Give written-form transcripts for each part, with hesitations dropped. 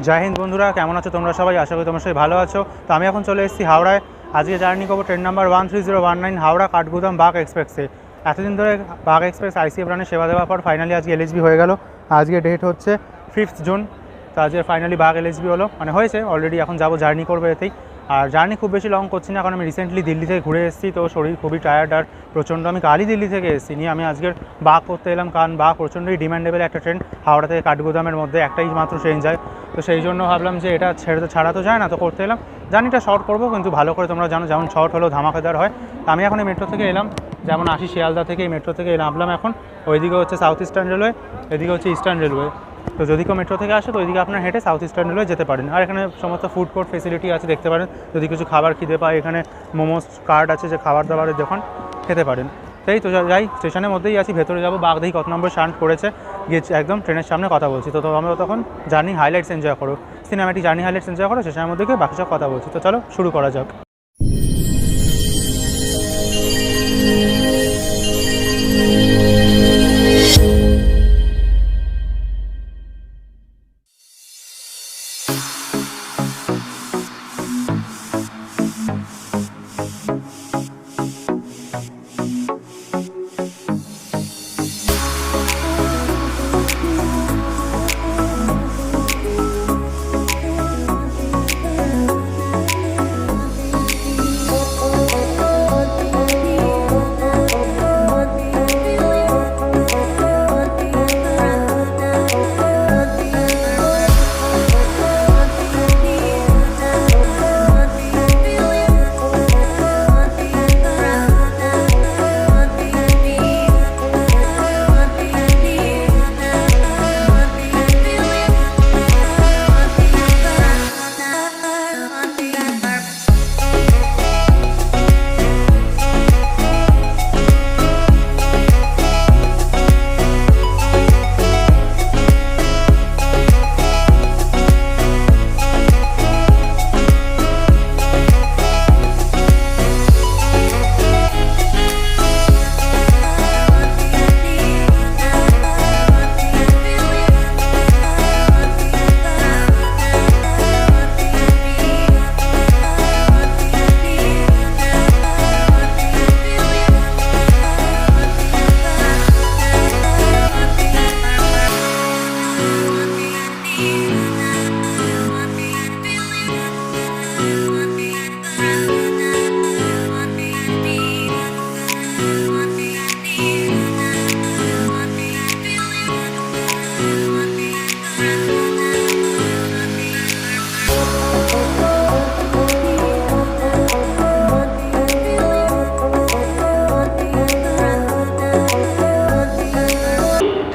জয় হিন্দ বন্ধুরা, কেমন আছো তোমরা সবাই? আশা করি তোমরা সবাই ভালো আছো। তো আমি এখন চলে এসেছি হাওড়ায়। আজকে জার্নি করবো ট্রেন নাম্বার 13019 হাওড়া কাঠগুদাম বাগ এক্সপ্রেসে। এতদিন ধরে বাগ এক্সপ্রেস আইসিএফ রানে সেবা দেওয়ার পর ফাইনালি আজকে এলএসবি হয়ে গেল। আজকে ডেট হচ্ছে 5 জুন। তো আজকে ফাইনালি বাগ এলএসবি হলো, মানে হয়েছে অলরেডি। এখন যাবো, জার্নি করবো এতেই। আর জার্নি খুব বেশি লং করছি না, কারণ আমি রিসেন্টলি দিল্লি থেকে ঘুরে এসেছি, তো শরীর খুবই টায়ার্ড আর প্রচণ্ড। আমি কালই দিল্লি থেকে এসেছি নিয়ে আমি আজকের বাগ করতে এলাম, কারণ বাগ প্রচণ্ডই ডিম্যান্ডেবল একটা ট্রেন। হাওড়া থেকে কাঠগুদামের মধ্যে একটাই মাত্র ট্রেন যায়, তো সেই জন্য ভাবলাম যে এটা ছাড়া তো যায় না, তো করতে এলাম। জার্নিটা শর্ট করবো, কিন্তু ভালো করে তোমরা জানো যেমন শর্ট হলেও ধামাকাদার হয়। তো আমি এখন এই মেট্রো থেকে এলাম, যেমন আসি শিয়ালদা থেকে এই মেট্রো থেকে নামলাম। এখন ওইদিকে হচ্ছে সাউথ ইস্টার্ন রেলওয়ে, এদিকে হচ্ছে ইস্টার্ন রেলওয়ে। তো যদি কেউ মেট্রো থেকে আসে তো ওইদিকে আপনার হেঁটে সাউথ ইস্টার্ন রেলওয়ে যেতে পারেন। আর এখানে সমস্ত ফুড কোর্ট ফেসিলিটি আছে, দেখতে পারেন। যদি কিছু খাবার খিদে পায়, এখানে মোমোস কার্ড আছে, যে খাবার দাবারের দোকান, খেতে পারেন। তাই তো যাই, স্টেশনের মধ্যেই আছি, ভেতরে যাবো। বাগ দেখি কত নম্বর শান্ট করেছে, গিয়ে একদম ট্রেনের সামনে কথা বলছি। তো আমরা তখন জার্নি হাইলাইটস এনজয় করো, সিনেমাটিক জার্নি হাইলাইটস এনজয় করো, স্টেশনের মধ্যে গিয়ে বাকি সব কথা বলছি। তো চলো শুরু করা যাক।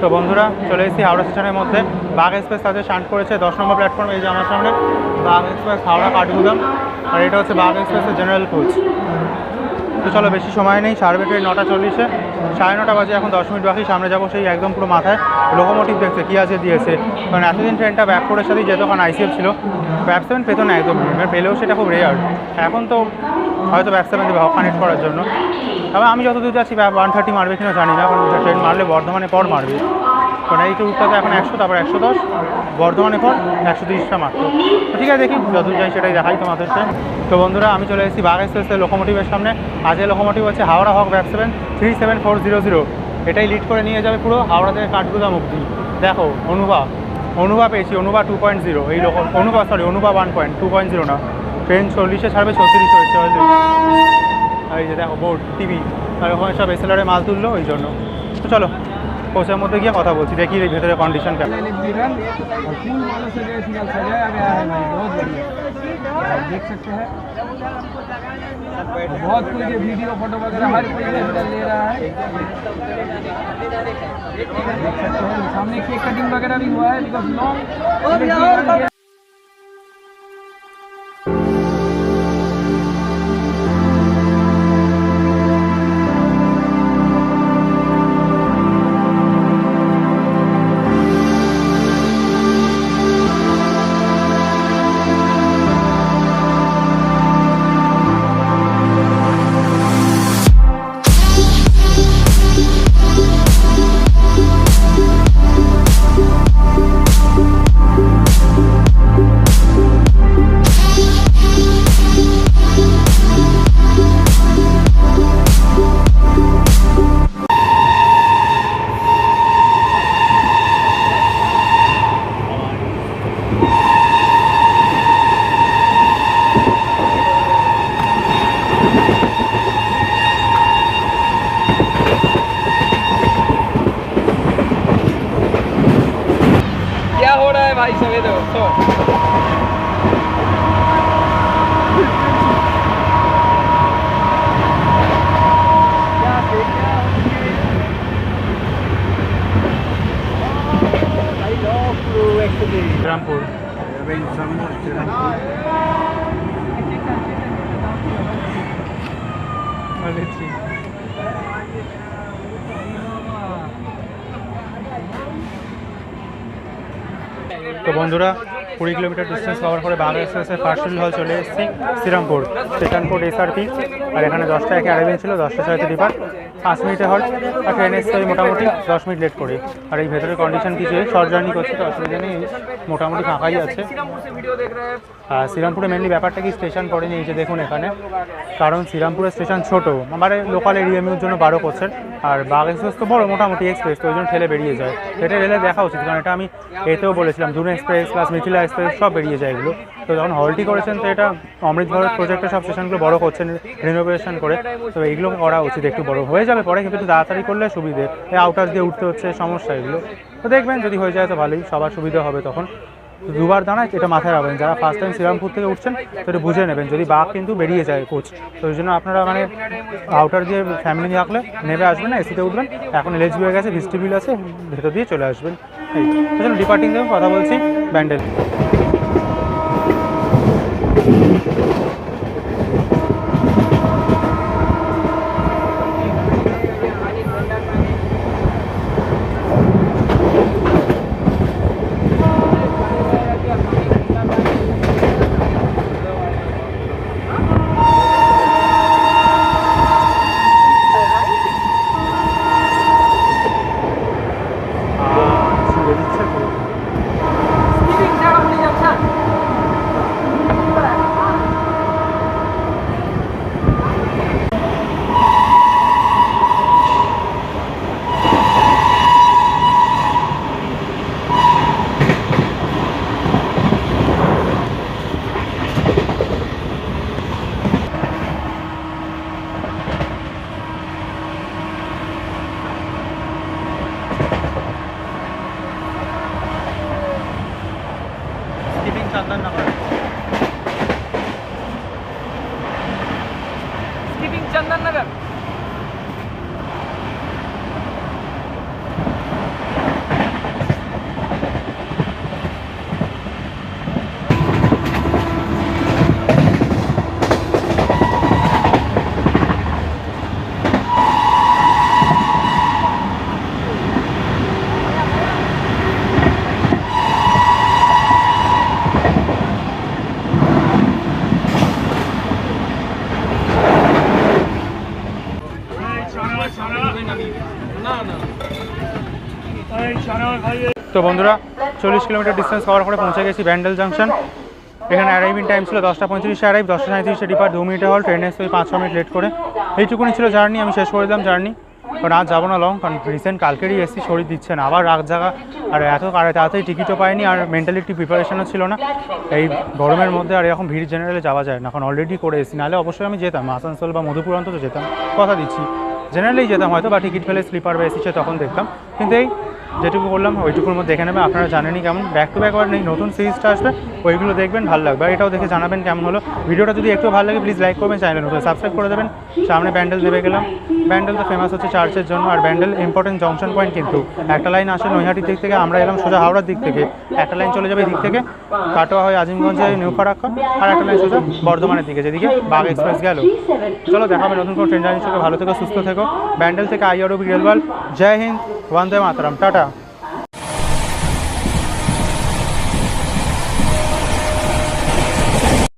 তো বন্ধুরা, চলে এসেছি হাওড়া স্টেশনের মধ্যে। বাগ এক্সপ্রেস তাদের শান্ট করেছে 10 নম্বর প্ল্যাটফর্ম। এই যে আমার সামনে বাগ এক্সপ্রেস হাওড়া কাঠগুদাম, আর এটা হচ্ছে বাগ এক্সপ্রেসের জেনারেল কোচ। তো চলো, বেশি সময় নেই, ছাড়বে ট্রেন 9:40-এ। 9:30 বাজে, এখন 10 মিনিট বাকি। সামনে যাবো সেই একদম পুরো মাথায় লোকোমোটিভ দেখতে কী আছে দিয়েছে, কারণ এতদিন ট্রেনটা ব্যাকফোর্ডের সাথেই যেত, কারণ আইসিএফ ছিল। ব্যাক 7 পেতো না একদম, পেলেও সেটা খুব রেয়ার। এখন তো হয়তো ব্যাক 7 দেবে কানেক্ট করার জন্য। তবে আমি যতদূর যাচ্ছি 130 মারবে কিনা জানি না, কারণ ট্রেন মারলে বর্ধমানে পর মারবে, কারণ এই রুটটাতে এখন 100, তারপর 110, বর্ধমানে পর 130টা মাত্র। তো ঠিক আছে, দেখি যতদূর যাই সেটাই দেখাই তোমাদেরকে। তো বন্ধুরা, আমি চলে এসেছি বাগ এক্সপ্রেসের লোকোমোটিভের সামনে। আজকের লোকোমোটিভ হচ্ছে হাওড়া হক ব্যাক 7 37400। এটাই লিড করে নিয়ে যাবে পুরো হাওড়া থেকে কাঠগুদাম অবধি। দেখো অনুভা পেয়েছি, অনুভা 2.0। এই অনুভা 1.2.0 না। ট্রেন 40-এ ছাড়বে, 36 হয়েছে। এই যে দেখো বোর্ড টিভি, আর ওখানে সব এসএলআরে মাল তুললো, ওই জন্য। তো চলো কোচের মধ্যে গিয়ে কথা বলছি, দেখি এই ভেতরে কন্ডিশন কেমন। बहुत कुछ वीडियो फोटो वगैरह हर कोई ले रहा है। सामने केक कटिंग वगैरह भी हुआ है, बिकॉज लॉन्ग শ্রীরামপুর তো বন্ধুরা 20 কিলোমিটার ডিস্টেন্স কভার করে বাঘ এক্সপ্রেসের ফার্স্ট হল চলে এসেছি শ্রীরামপুর স্টেশন কোড SRP। আর এখানে 10টা একে অ্যারাইভেল ছিল, 10টা 6তে ডিপার, 5 মিনিটে হল্ট। আর ট্রেন এসছে মোটামুটি 10 মিনিট লেট করে। আর এই ভেতরের কন্ডিশন কিছু শর্ট জার্নি করছে তো অসুবিধা নেই, মোটামুটি ফাঁকাই আছে। আর শ্রীরামপুরে মেনলি ব্যাপারটা কি স্টেশন পড়েনি, এই যে দেখুন এখানে, কারণ শ্রীরামপুরের স্টেশন ছোটো, আমার লোকাল এরিয়ামের জন্য 12 করছেন। আর বাঘ এক্সপ্রেস তো বড় মোটামুটি এক্সপ্রেস, তো ওই জন্য ঠেলে বেরিয়ে যায়। এটা রেলে দেখা উচিত, কারণ এটা আমি এতেও বলেছিলাম, দুন এক্সপ্রেস প্লাস মিথিলা এক্সপ্রেস সব বেরিয়ে যায় এগুলো। তো যখন হলটি করেছেন তো এটা অমৃত ভারত প্রজেক্টের সব স্টেশনগুলো বড় করছেন রিনোভেশন করে, তো এইগুলো করা উচিত, একটু বড় হয়ে যাবে পরে, কিন্তু একটু তাড়াতাড়ি করলে সুবিধে। এই আউটার দিয়ে উঠতে হচ্ছে, সমস্যা এগুলো। তো দেখবেন যদি হয়ে যায় তো ভালোই, সবার সুবিধা হবে তখন। দুবার দাঁড়ায় এটা মাথায় রাখবেন, যারা ফার্স্ট টাইম শ্রীরামপুর থেকে উঠছেন তো এটা বুঝে নেবেন, যদি বাঘ কিন্তু বেরিয়ে যায় কোচ, তো ওই জন্য আপনারা মানে আউটার দিয়ে ফ্যামিলি নিয়ে রাখলে নেমে আসবেন না, এসিতে উঠবেন। এখন এলএচবি হয়ে গেছে, ভিস্টিবিল আছে, ভেতর দিয়ে চলে আসবেন। এই ওই জন্য ডিপার্টিং দেবেন, কথা বলছি ব্যান্ডেল। चंदननगर स्कीपिंग चंदननगर। তো বন্ধুরা 40 কিলোমিটার ডিস্টেন্স কভার করে পৌঁছে গেছি ব্যান্ডেল জাংশন। এখানে অ্যারাইভিং টাইম ছিল 10টা 35-এ অ্যারাইভ, 10টা 37-এ ডিপার, 2 মিনিটে হল। ট্রেনে এসে 5-6 মিনিট লেট করে। এইটুকুনি ছিল জার্নি, আমি শেষ করে দিলাম জার্নি। কারণ আজ যাবো না লং, কারণ রিসেন্ট কালকেরই এসেছি, শরীর দিচ্ছে না, আবার রাত জায়গা, আর এত তাড়াতাড়ি টিকিটও পাইনি, আর মেন্টালিটি প্রিপারেশনও ছিল না এই গরমের মধ্যে। আর এরকম ভিড় জেনারেলে যাওয়া যায় না, এখন অলরেডি করে এসেছি, নাহলে অবশ্যই আমি যেতাম আসানসোল বা মধুপুর অন্তত যেতাম, কথা দিচ্ছি, জেনারেলেই যেতাম হয়তো, বা টিকিট ফেলে স্লিপার বা এসেছে তখন দেখতাম। কিন্তু এই যেটুকু বললাম ওইটুকুর মধ্যে দেখে নেবে, আপনারা জানেনই কেমন। ব্যাক টু ব্যাক আর নেই, নতুন সিরিজটা আসবে, ওইগুলো দেখবেন, ভালো লাগবে। আর এটাও দেখে জানাবেন কেমন হলো। ভিডিওটা যদি একটু ভালো লাগে প্লিজ লাইক করবেন, চ্যানেল নতুন সাবস্ক্রাইব করে দেবেন। সামনে ব্যান্ডেল নেমে গেলাম। ব্যান্ডেল তো ফেমাস হচ্ছে চার্চের জন্য, আর ব্যান্ডেল ইম্পর্টেন্ট জংশন পয়েন্ট, কিন্তু একটা লাইন আসে নৈহাটির দিক থেকে, আমরা এলাম সোজা হাওড়ার দিক থেকে, একটা লাইন চলে যাবে এই দিক থেকে, কাটোয়া হয়ে আজিমগঞ্জে নিউ ফারাক্কা, আর একটা লাইন সোজা বর্ধমানের দিকে, যেদিকে বাঘ এক্সপ্রেস গেল। চলো দেখা হবে নতুন কোনো ট্রেন জার্নির সাথে, ভালো থেকো, সুস্থ থেকো। ব্যান্ডেল থেকে IROB রেলওয়াল, জয় হিন্দ, বন্দে মাতরম, টাটা।